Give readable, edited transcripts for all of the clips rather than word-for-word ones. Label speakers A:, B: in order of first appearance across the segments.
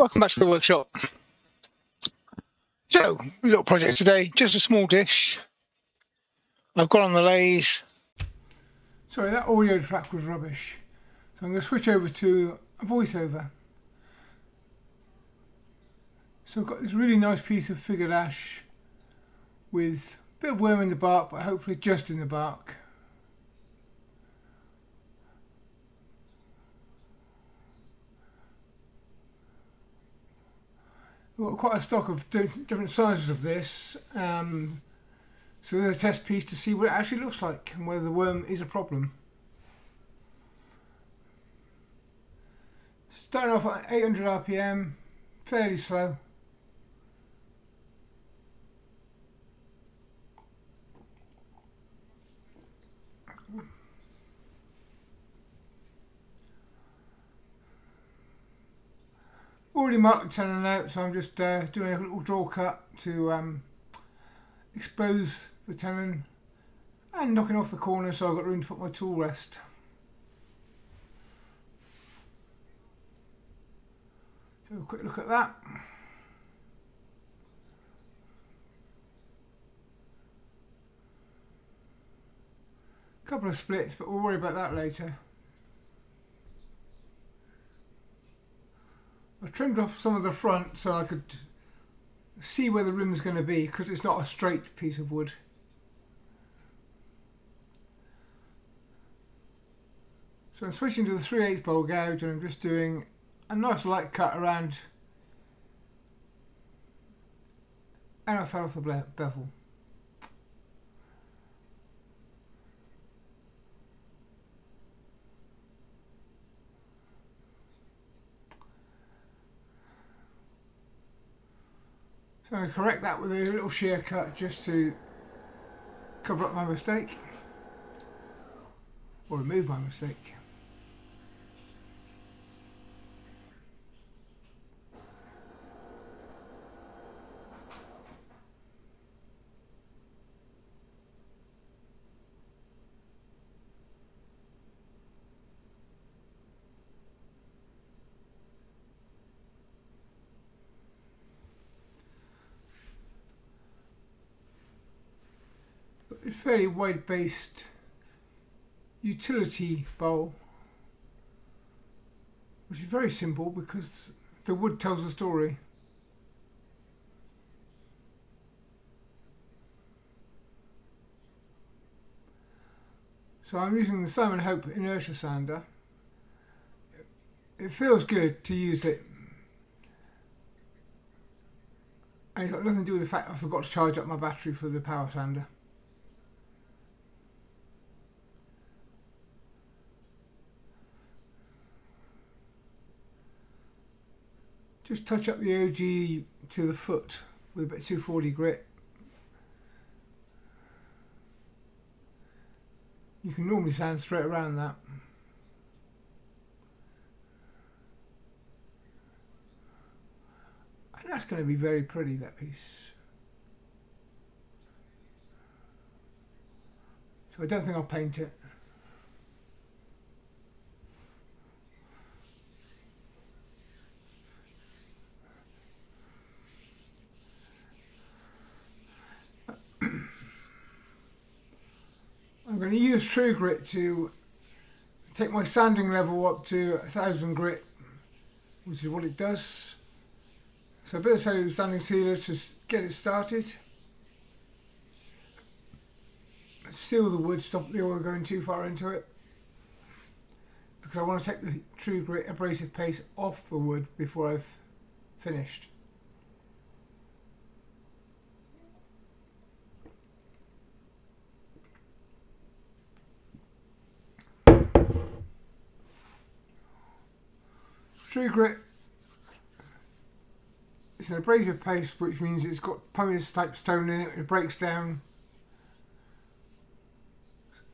A: Welcome back to the workshop. So, little project today, just a small dish. I've got on the lathe.
B: Sorry, that audio track was rubbish. So I'm going to switch over to a voiceover. So I've got this really nice piece of figured ash with a bit of worm in the bark, but hopefully just in the bark. I've got quite a stock of different sizes of this, so there's a test piece to see what it actually looks like and whether the worm is a problem. Starting off at 800 RPM, fairly slow. Already marked the tenon out, so I'm just doing a little draw cut to expose the tenon and knocking off the corner so I've got room to put my tool rest. So a quick look at that. A couple of splits, but we'll worry about that later. I trimmed off some of the front so I could see where the rim is going to be, because it's not a straight piece of wood. So I'm switching to the 3/8 bowl gouge and I'm just doing a nice light cut around, and I fell off the bevel. So I'm going to correct that with a little shear cut just to cover up my mistake, or remove my mistake. A fairly wide based utility bowl, which is very simple because the wood tells the story. So I'm using the Simon Hope inertia sander. It feels good to use it, and it's got nothing to do with the fact I forgot to charge up my battery for the power sander. Just touch up the OG to the foot with a bit of 240 grit. You can normally sand straight around that. And that's going to be very pretty, that piece. So I don't think I'll paint it. I'm going to use True Grit to take my sanding level up to 1000 grit, which is what it does. So a bit of sanding sealer to get it started. Seal the wood, stop the oil going too far into it, because I want to take the True Grit abrasive paste off the wood before I've finished. True Grit is an abrasive paste, which means it's got pumice type stone in it. It breaks down,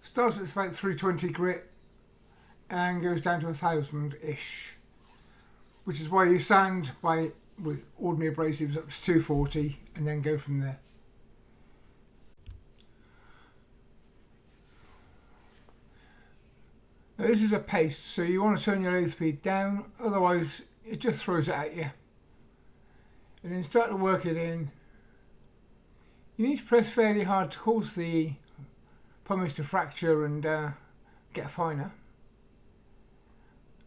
B: starts at about 320 grit and goes down to 1000-ish, which is why you sand with ordinary abrasives up to 240 and then go from there. Now this is a paste, so you want to turn your lathe speed down, otherwise it just throws it at you. and then start to work it in. You need to press fairly hard to cause the pumice to fracture and get finer.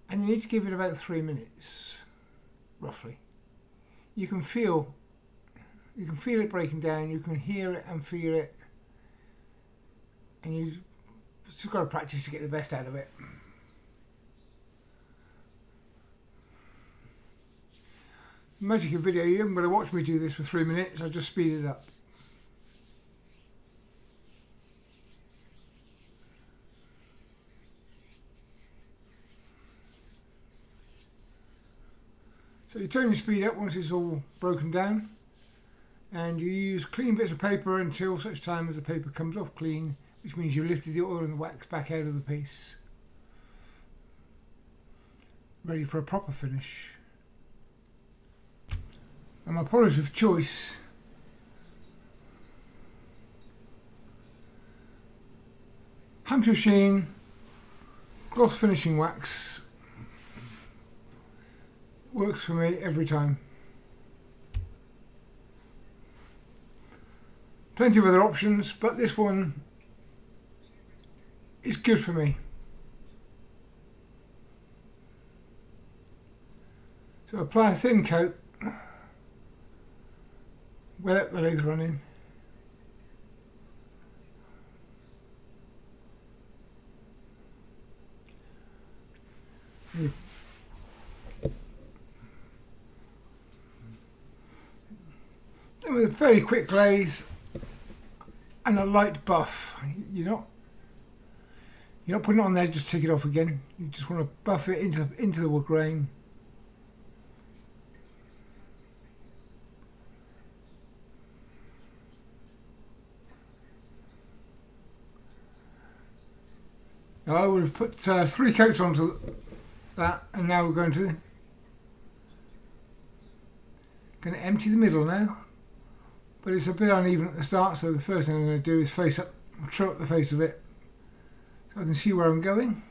B: And you need to give it about 3 minutes, roughly. You can feel it breaking down. You can hear it and feel it, and you just got to practice to get the best out of it. The magic of video, you haven't got to watch me do this for 3 minutes. I'll just speed it up. So you turn your speed up once it's all broken down, and you use clean bits of paper until such time as the paper comes off clean, which means you've lifted the oil and the wax back out of the piece. Ready for a proper finish. And my polish of choice Hampshire Sheen gloss finishing wax. Works for me every time. Plenty of other options, but this one is good for me. So apply a thin coat, wet the lathe running. And with a fairly quick lathe and a light buff, you're not putting it on there just to take it off again. You just want to buff it into the wood grain. Now I would have put 3 coats onto that, and now we're going to empty the middle now. But it's a bit uneven at the start, so the first thing I'm going to do is face up, true up the face of it, so I can see where I'm going.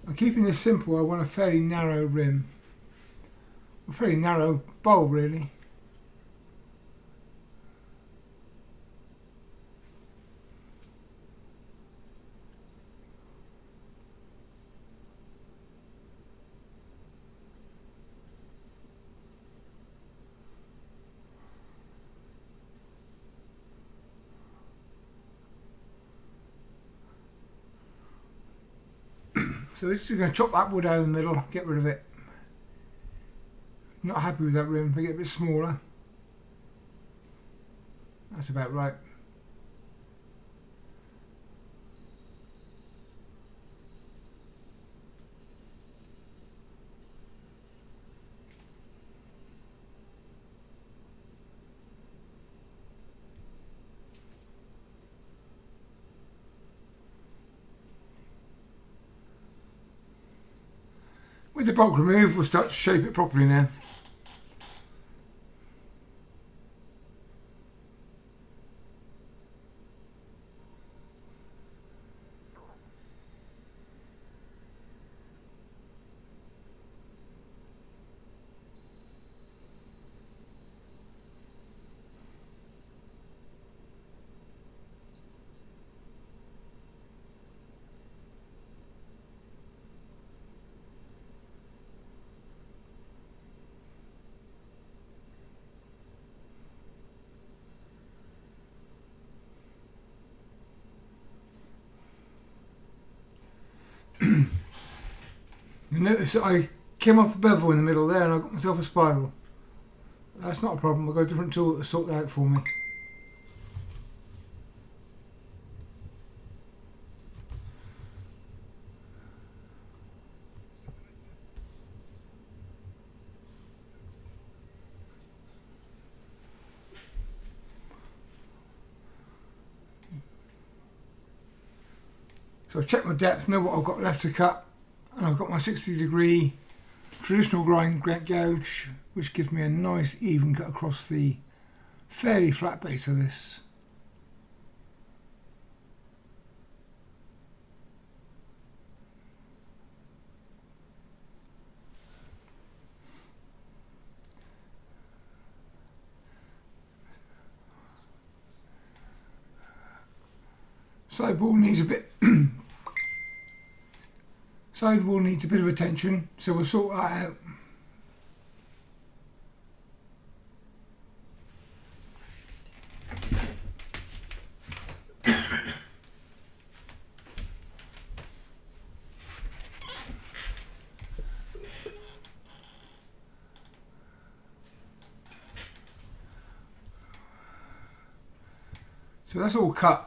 B: I'm keeping this simple. I want a fairly narrow rim. A fairly narrow bowl, really. So we're just going to chop that wood out of the middle, get rid of it. Not happy with that rim, make it a bit smaller. That's about right. With the bulk removed, we'll start to shape it properly now. You notice that I came off the bevel in the middle there and I got myself a spiral. That's not a problem, I've got a different tool to sort that out for me. So I've checked my depth, know what I've got left to cut, And I've got my 60-degree traditional grind gouge, which gives me a nice even cut across the fairly flat base of this. Sidewall needs a bit sidewall needs a bit of attention, so we'll sort that out. So that's all cut.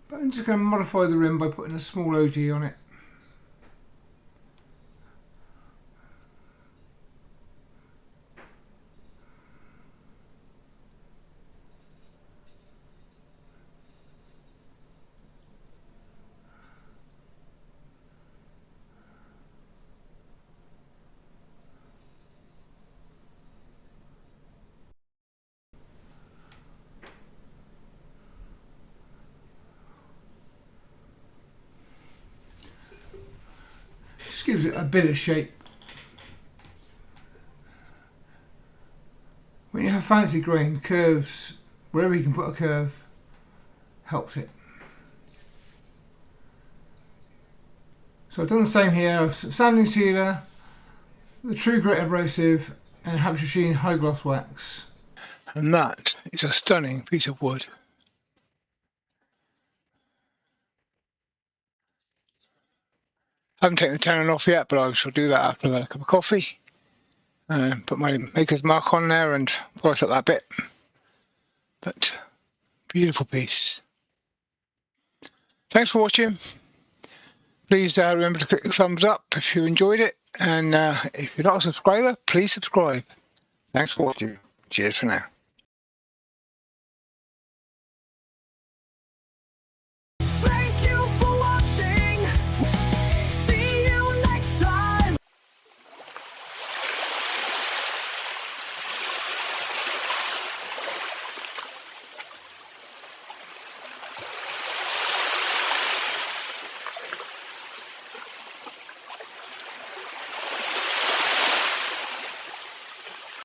B: But I'm just going to modify the rim by putting a small OG on it. Just gives it a bit of shape. When you have fancy grain, curves, wherever you can put a curve, helps it. So I've done the same here. I've sanding sealer, the True Grit abrasive, and Hampshire Sheen high gloss wax.
A: And that is a stunning piece of wood. I haven't taken the tannin off yet, but I shall do that after I've had a cup of coffee. Put my maker's mark on there and polish up that bit. But beautiful piece. Thanks for watching. Please remember to click the thumbs up if you enjoyed it. And if you're not a subscriber, please subscribe. Thanks for watching. Cheers for now.